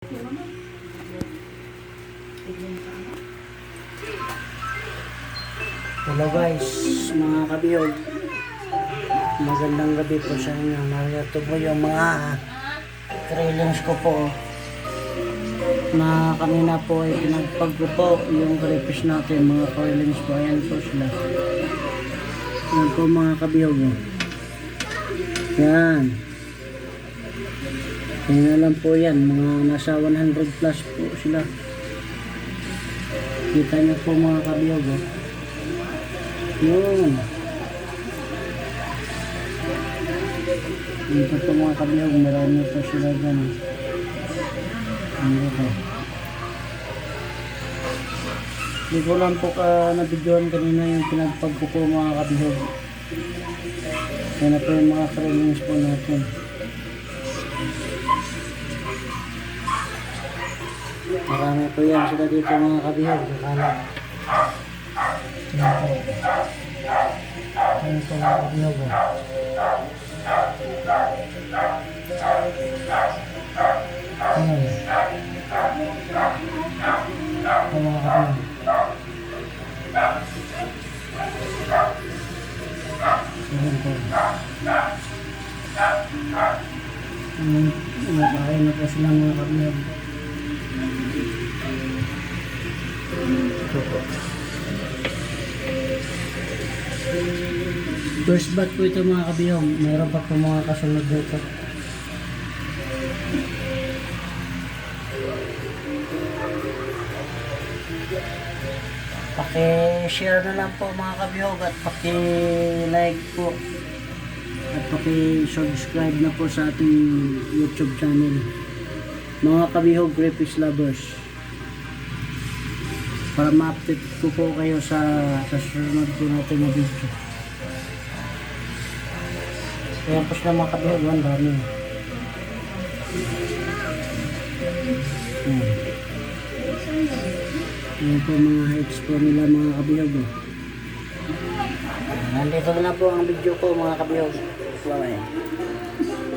Hello guys, mga kabiyog. Magandang gabi po sa inyo. Narito po yung mga trailings ko po na kanina po ay pinagpag ko po yung crayfish natin. Mga trailings po, ayan po sila. Ayan po mga kabiyog. Yan. Ayan na lang po yan. Mga nasa 100 plus po sila. Kita niyo po mga kabiyog. Yun. Dito po mga kabiyog, marami po sila dyan. Ano po? Hindi ko lang po nabidyoan kanina yung pinagpag ko po mga kabiyog. Yan na po yung mga trailings po natin. Marami po yan sila dito mga kabiyog. Akala. Yan po. Yan po mga kabiyog. Ayan. Ito mga kabiyog. Ayan po. Kumakain na po sila mga kabiyog. Ito po. First bat po ito mga kabiyog. Mayroon pa po mga kasunod dito. Paki-share na lang po mga kabiyog at paki-like po at paki-subscribe na po sa ating YouTube channel. Mga kabiyog crayfish lovers. Para ma-update ko po kayo sa susunod po natin na video. Ayan po sila mga kabiyog, ang dami. Ayan po mga heights po nila mga kabiyog. Nandito na po ang video ko mga kabiyog. Bye-bye.